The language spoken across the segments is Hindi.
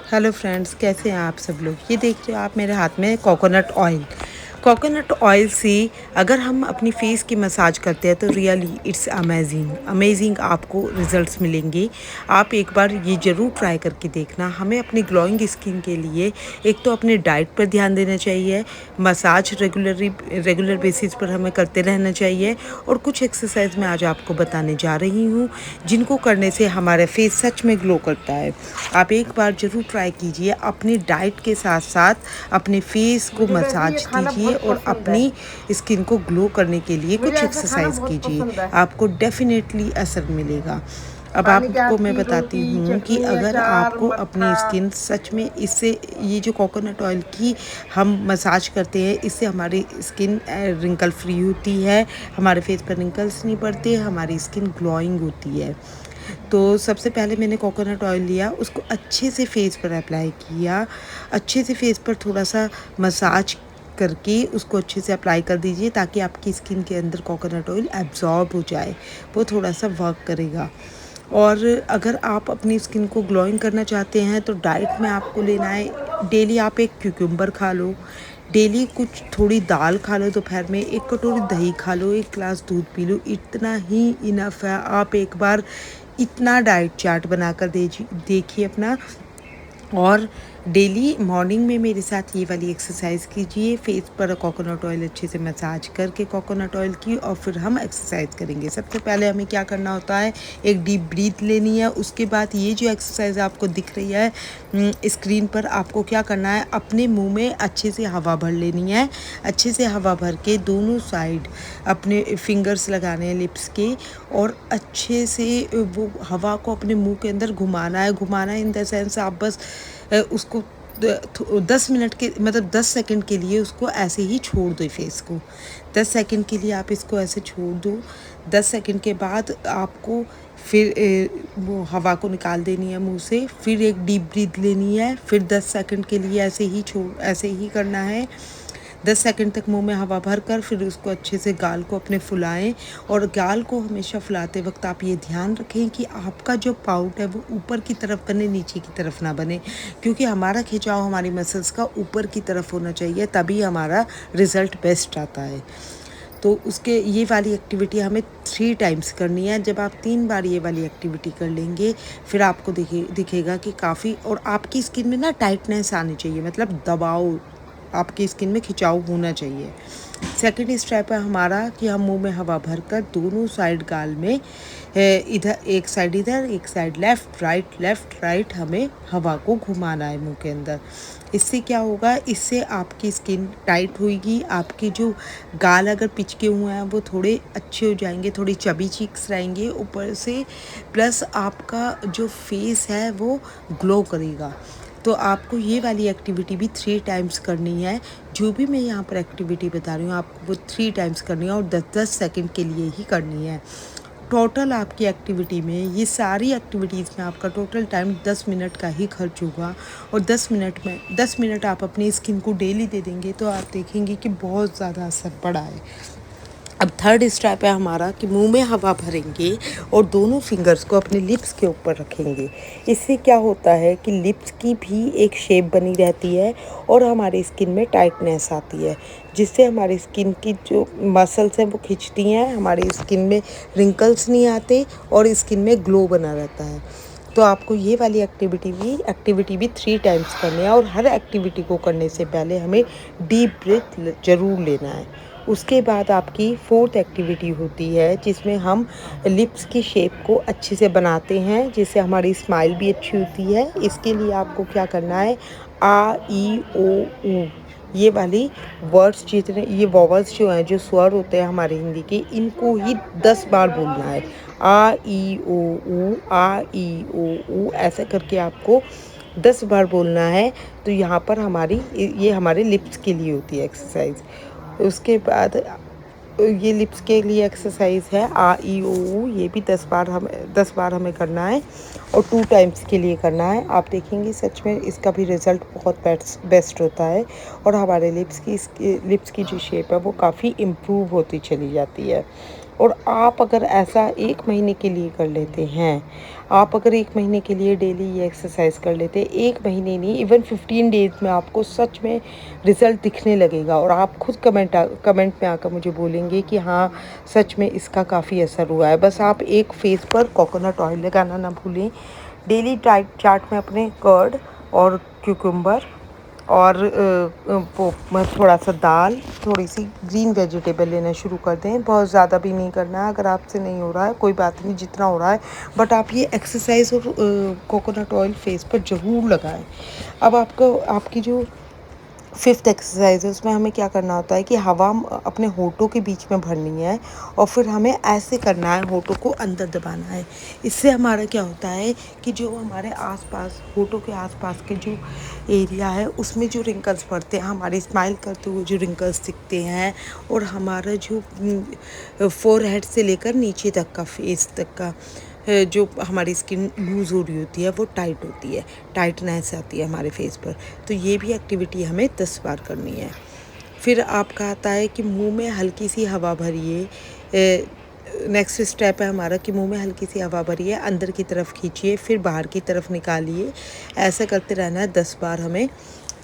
हेलो फ्रेंड्स, कैसे हैं आप सब लोग। ये देख रहे हो आप मेरे हाथ में कोकोनट ऑयल। कोकोनट ऑयल से अगर हम अपनी फेस की मसाज करते हैं तो रियली इट्स अमेजिंग अमेजिंग आपको रिजल्ट्स मिलेंगे। आप एक बार ये ज़रूर ट्राई करके देखना। हमें अपनी ग्लोइंग स्किन के लिए एक तो अपने डाइट पर ध्यान देना चाहिए, मसाज रेगुलर बेसिस पर हमें करते रहना चाहिए, और कुछ एक्सरसाइज मैं आज आपको बताने जा रही हूँ जिनको करने से हमारा फेस सच में ग्लो करता है। आप एक बार ज़रूर ट्राई कीजिए। अपनी डाइट के साथ साथ अपने फेस को मसाज दीजिए और अपनी स्किन को ग्लो करने के लिए कुछ एक्सरसाइज कीजिए। आपको डेफिनेटली असर मिलेगा। अब आपको मैं बताती हूँ कि अगर आपको अपनी स्किन सच में इससे, ये जो कोकोनट ऑयल की हम मसाज करते हैं, इससे हमारी स्किन रिंकल फ्री होती है, हमारे फेस पर रिंकल्स नहीं पड़ते, हमारी स्किन ग्लोइंग होती है। तो सबसे पहले मैंने कोकोनट ऑयल लिया, उसको अच्छे से फेस पर अप्लाई किया। अच्छे से फेस पर थोड़ा सा मसाज करके उसको अच्छे से अप्लाई कर दीजिए ताकि आपकी स्किन के अंदर कोकोनट ऑयल एब्जॉर्ब हो जाए, वो थोड़ा सा वर्क करेगा। और अगर आप अपनी स्किन को ग्लोइंग करना चाहते हैं तो डाइट में आपको लेना है, डेली आप एक क्यूकम्बर खा लो, डेली कुछ थोड़ी दाल खा लो, दोपहर में एक कटोरी दही खा लो, एक गिलास दूध पी लो, इतना ही इनफ है। आप एक बार इतना डाइट चार्ट बनाकर देखिए अपना। और डेली मॉर्निंग में मेरे साथ ये वाली एक्सरसाइज कीजिए। फेस पर कोकोनट ऑयल अच्छे से मसाज करके कोकोनट ऑयल की, और फिर हम एक्सरसाइज करेंगे। सबसे पहले हमें क्या करना होता है, एक डीप ब्रीथ लेनी है। उसके बाद ये जो एक्सरसाइज आपको दिख रही है स्क्रीन पर, आपको क्या करना है, अपने मुंह में अच्छे से हवा भर लेनी है। अच्छे से हवा भर के दोनों साइड अपने फिंगर्स लगाने हैं लिप्स के, और अच्छे से वो हवा को अपने मुंह के अंदर घुमाना है। घुमाना इन द सेंस आप बस उसको 10 मिनट के, मतलब 10 सेकंड के लिए उसको ऐसे ही छोड़ दो फेस को। 10 सेकंड के लिए आप इसको ऐसे छोड़ दो। 10 सेकंड के बाद आपको फिर वो हवा को निकाल देनी है मुंह से। फिर एक डीप ब्रीथ लेनी है। फिर 10 सेकंड के लिए ऐसे ही करना है। 10 सेकंड तक मुंह में हवा भर कर फिर उसको अच्छे से गाल को अपने फुलाएं। और गाल को हमेशा फुलाते वक्त आप ये ध्यान रखें कि आपका जो पाउट है वो ऊपर की तरफ बने, नीचे की तरफ ना बने, क्योंकि हमारा खिंचाव हमारी मसल्स का ऊपर की तरफ होना चाहिए, तभी हमारा रिज़ल्ट बेस्ट आता है। तो उसके ये वाली एक्टिविटी हमें 3 टाइम्स करनी है। जब आप 3 बार ये वाली एक्टिविटी कर लेंगे, फिर आपको दिखेगा कि काफ़ी, और आपकी स्किन में ना टाइटनेस आनी चाहिए, मतलब दबाव, आपकी स्किन में खिंचाव होना चाहिए। सेकंड स्टेप है हमारा कि हम मुंह में हवा भरकर दोनों साइड गाल में, इधर एक साइड, इधर एक साइड, लेफ़्ट राइट हमें हवा को घुमाना है मुंह के अंदर। इससे क्या होगा, इससे आपकी स्किन टाइट होगी, आपके जो गाल अगर पिचके हुए हैं वो थोड़े अच्छे हो जाएंगे, थोड़ी चबी चीक्स रहेंगे ऊपर से, प्लस आपका जो फेस है वो ग्लो करेगा। तो आपको ये वाली एक्टिविटी भी 3 टाइम्स करनी है। जो भी मैं यहाँ पर एक्टिविटी बता रही हूँ आपको वो 3 टाइम्स करनी है, और 10-10 सेकंड के लिए ही करनी है। टोटल आपकी एक्टिविटी में, ये सारी एक्टिविटीज़ में आपका टोटल टाइम 10 मिनट का ही खर्च होगा। और 10 मिनट आप अपनी स्किन को डेली दे देंगे तो आप देखेंगे कि बहुत ज़्यादा असर पड़ा है। अब थर्ड स्टेप है हमारा कि मुंह में हवा भरेंगे और दोनों फिंगर्स को अपने लिप्स के ऊपर रखेंगे। इससे क्या होता है कि लिप्स की भी एक शेप बनी रहती है और हमारी स्किन में टाइटनेस आती है, जिससे हमारी स्किन की जो मसल्स हैं वो खिंचती हैं, हमारी स्किन में रिंकल्स नहीं आते और स्किन में ग्लो बना रहता है। तो आपको ये वाली एक्टिविटी भी 3 टाइम्स करनी है, और हर एक्टिविटी को करने से पहले हमें डीप ब्रीथ ज़रूर लेना है। उसके बाद आपकी फोर्थ एक्टिविटी होती है जिसमें हम लिप्स की शेप को अच्छे से बनाते हैं, जिससे हमारी स्माइल भी अच्छी होती है। इसके लिए आपको क्या करना है, आ ई ओ ऊ, ये वाली वर्ड्स, जितने ये वॉवल्स जो हैं, जो स्वर होते हैं हमारे हिंदी के, इनको ही 10 बार बोलना है। आ ई ओ ऊ, आ ई ओ ऊ, ऐसा करके आपको 10 बार बोलना है। तो यहाँ पर ये हमारे लिप्स के लिए होती है एक्सरसाइज। उसके बाद ये लिप्स के लिए एक्सरसाइज है आ ई ओ ऊ, ये भी 10 बार हमें करना है, और 2 टाइम्स के लिए करना है। आप देखेंगे सच में इसका भी रिज़ल्ट बहुत बेस्ट होता है, और हमारे लिप्स की जो शेप है वो काफ़ी इम्प्रूव होती चली जाती है। और आप अगर ऐसा 1 महीने के लिए कर लेते हैं, आप अगर 1 महीने के लिए डेली ये एक्सरसाइज कर लेते हैं, 1 महीने नहीं इवन 15 डेज़ में आपको सच में रिज़ल्ट दिखने लगेगा और आप खुद कमेंट में आकर मुझे बोलेंगे कि हाँ, सच में इसका काफ़ी असर हुआ है। बस आप एक फेस पर कोकोनट ऑयल लगाना ना भूलें। डेली डाइट चार्ट में अपने कर्ड और क्यूकम्बर और थोड़ा सा दाल, थोड़ी सी ग्रीन वेजिटेबल लेना शुरू कर दें। बहुत ज़्यादा भी नहीं करना है, अगर आपसे नहीं हो रहा है कोई बात नहीं, जितना हो रहा है, बट आप ये एक्सरसाइज और कोकोनट ऑयल फेस पर ज़रूर लगाएं। अब आपको आपकी जो 5th एक्सरसाइज है उसमें हमें क्या करना होता है कि हवा अपने होठों के बीच में भरनी है और फिर हमें ऐसे करना है, होठों को अंदर दबाना है। इससे हमारा क्या होता है कि जो हमारे आसपास होठों के आसपास के जो एरिया है उसमें जो रिंकल्स पड़ते हैं, हमारी स्माइल करते हुए जो रिंकल्स दिखते हैं और हमारा जो फोरहेड से लेकर नीचे तक का फेस तक का जो हमारी स्किन लूज़ हो रही होती है वो टाइट होती है, टाइटनेस आती है हमारे फेस पर। तो ये भी एक्टिविटी हमें 10 बार करनी है। फिर आपका आता है कि मुंह में हल्की सी हवा भरिए। नेक्स्ट स्टेप है हमारा कि मुंह में हल्की सी हवा भरिए, अंदर की तरफ खींचिए, फिर बाहर की तरफ निकालिए। ऐसा करते रहना है 10 बार हमें।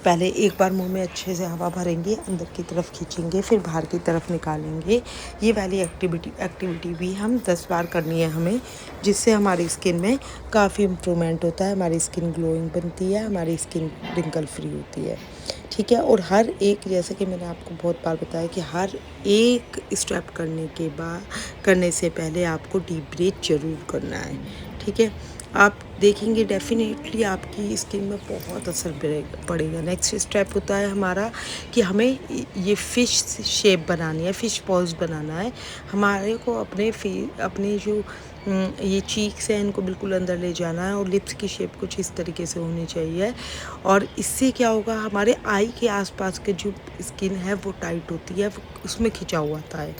पहले एक बार मुंह में अच्छे से हवा भरेंगे, अंदर की तरफ खींचेंगे, फिर बाहर की तरफ निकालेंगे। ये वाली एक्टिविटी भी हम 10 बार करनी है हमें, जिससे हमारी स्किन में काफ़ी इम्प्रूवमेंट होता है, हमारी स्किन ग्लोइंग बनती है, हमारी स्किन रिंकल फ्री होती है। ठीक है। और हर एक, जैसे कि मैंने आपको बहुत बार बताया कि हर एक स्टेप करने से पहले आपको डीप ब्रीथ ज़रूर करना है। ठीक है। आप देखेंगे डेफिनेटली आपकी स्किन में बहुत असर पड़ेगा। नेक्स्ट स्टेप होता है हमारा कि हमें ये फ़िश शेप बनानी है, फ़िश पॉज बनाना है। हमारे को अपने जो ये चीक्स हैं इनको बिल्कुल अंदर ले जाना है और लिप्स की शेप कुछ इस तरीके से होनी चाहिए। और इससे क्या होगा, हमारे आई के आसपास के जो स्किन है वो टाइट होती है, उसमें खिंचाव आता है,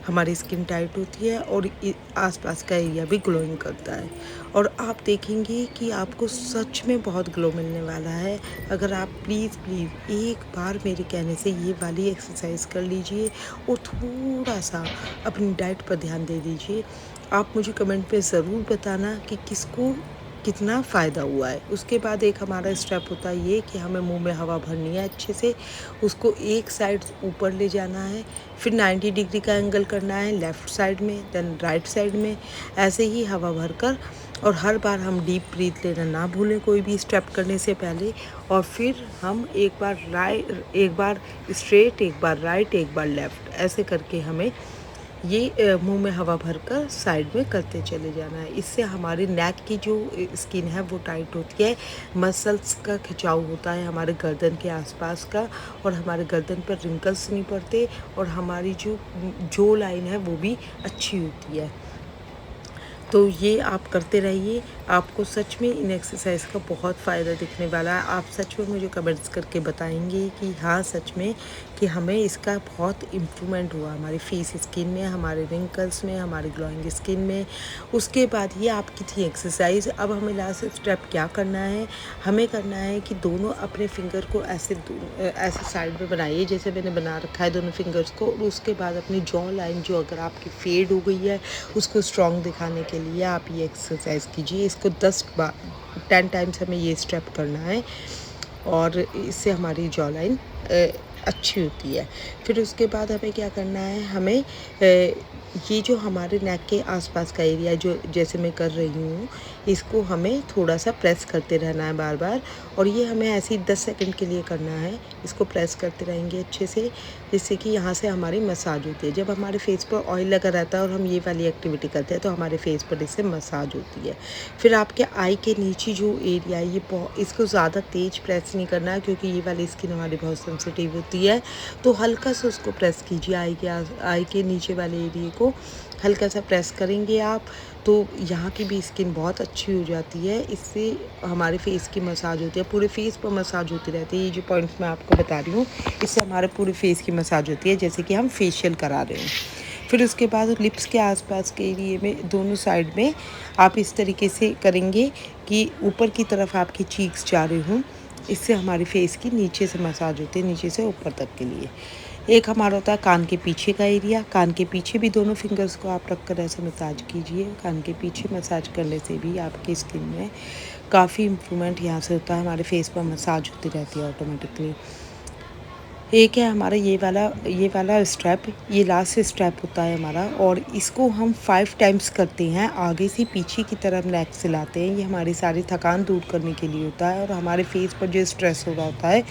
हमारी स्किन टाइट होती है और आसपास का एरिया भी ग्लोइंग करता है। और आप देखेंगे कि आपको सच में बहुत ग्लो मिलने वाला है। अगर आप प्लीज़ एक बार मेरे कहने से ये वाली एक्सरसाइज कर लीजिए और थोड़ा सा अपनी डाइट पर ध्यान दे दीजिए। आप मुझे कमेंट पे ज़रूर बताना कि किसको कितना फ़ायदा हुआ है। उसके बाद एक हमारा स्टेप होता है ये कि हमें मुंह में हवा भरनी है अच्छे से, उसको एक साइड ऊपर ले जाना है, फिर 90 डिग्री का एंगल करना है लेफ़्ट साइड में, देन राइट साइड में, ऐसे ही हवा भरकर। और हर बार हम डीप ब्रीथ लेना ना भूलें कोई भी स्टेप करने से पहले। और फिर हम एक बार स्ट्रेट, एक बार राइट, एक बार लेफ़्ट, ऐसे करके हमें ये मुंह में हवा भरकर साइड में करते चले जाना है। इससे हमारी नेक की जो स्किन है वो टाइट होती है, मसल्स का खिंचाव होता है हमारे गर्दन के आसपास का, और हमारे गर्दन पर रिंकल्स नहीं पड़ते, और हमारी जो लाइन है वो भी अच्छी होती है। तो ये आप करते रहिए, आपको सच में इन एक्सरसाइज का बहुत फ़ायदा दिखने वाला है। आप सच में मुझे कमेंट्स करके बताएंगे कि हाँ, सच में कि हमें इसका बहुत इम्प्रूवमेंट हुआ हमारी फेस स्किन में, हमारे रिंकल्स में, हमारी ग्लोइंग स्किन में। उसके बाद ये आपकी थी एक्सरसाइज। अब हमें लास्ट स्टेप क्या करना है, हमें करना है कि दोनों अपने फिंगर को ऐसे साइड में बनाइए जैसे मैंने बना रखा है दोनों फिंगर्स को। और उसके बाद अपनी जॉ लाइन जो अगर आपकी फेड हो गई है उसको स्ट्रॉन्ग दिखाने के लिए आप ये एक्सरसाइज कीजिए। इसको 10 टाइम्स हमें ये स्टेप करना है और इससे हमारी जॉ लाइन अच्छी होती है। फिर उसके बाद हमें क्या करना है, हमें ये जो हमारे नेक के आसपास का एरिया जो जैसे मैं कर रही हूँ, इसको हमें थोड़ा सा प्रेस करते रहना है बार बार। और ये हमें ऐसे ही 10 सेकंड के लिए करना है। इसको प्रेस करते रहेंगे अच्छे से, जिससे कि यहाँ से हमारी मसाज होती है। जब हमारे फेस पर ऑयल लगा रहता है और हम ये वाली एक्टिविटी करते हैं तो हमारे फेस पर इससे मसाज होती है। फिर आपके आई के नीचे जो एरिया है ये इसको ज़्यादा तेज़ प्रेस नहीं करना है, क्योंकि ये वाली स्किन हमारी बहुत सेंसिटिव होती है। तो हल्का सा उसको प्रेस कीजिए, आई के नीचे वाले एरिया को हल्का सा प्रेस करेंगे आप, तो यहाँ की भी स्किन बहुत अच्छी हो जाती है। इससे हमारे फेस की मसाज होती है, पूरे फेस पर मसाज होती रहती है। ये जो पॉइंट्स मैं आपको बता रही हूँ, इससे हमारे पूरे फेस की मसाज होती है जैसे कि हम फेशियल करा रहे हैं। फिर उसके बाद लिप्स के आसपास के एरिए में दोनों साइड में आप इस तरीके से करेंगे कि ऊपर की तरफ आपकी चीक्स जा रही हों। इससे हमारी फेस की नीचे से मसाज होती है, नीचे से ऊपर तक के लिए। एक हमारा होता है कान के पीछे का एरिया। कान के पीछे भी दोनों फिंगर्स को आप रख कर ऐसे मसाज कीजिए। कान के पीछे मसाज करने से भी आपकी स्किन में काफ़ी इम्प्रूवमेंट यहाँ से होता है। हमारे फेस पर मसाज होती रहती है ऑटोमेटिकली। एक है हमारा ये वाला स्टेप, ये लास्ट स्टेप होता है हमारा, और इसको हम 5 टाइम्स करते हैं। आगे से पीछे की तरफ नेक सिलाते हैं। ये हमारी सारी थकान दूर करने के लिए होता है और हमारे फेस पर जो स्ट्रेस हो रहा होता है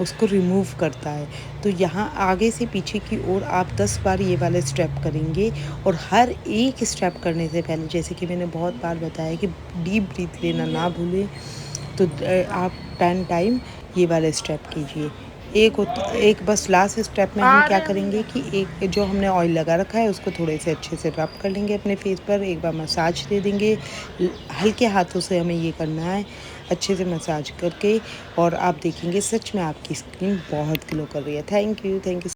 उसको रिमूव करता है। तो यहाँ आगे से पीछे की ओर आप 10 बार ये वाला स्टेप करेंगे। और हर एक स्टेप करने से पहले, जैसे कि मैंने बहुत बार बताया कि डीप ब्रीथ लेना ना भूलें, तो आप 10 टाइम ये वाला स्टेप कीजिए। एक बस लास्ट स्टेप में हम क्या करेंगे कि एक जो हमने ऑयल लगा रखा है उसको थोड़े से अच्छे से रब कर लेंगे अपने फेस पर, एक बार मसाज दे देंगे। हल्के हाथों से हमें ये करना है, अच्छे से मसाज करके, और आप देखेंगे सच में आपकी स्किन बहुत ग्लो कर रही है। Thank you.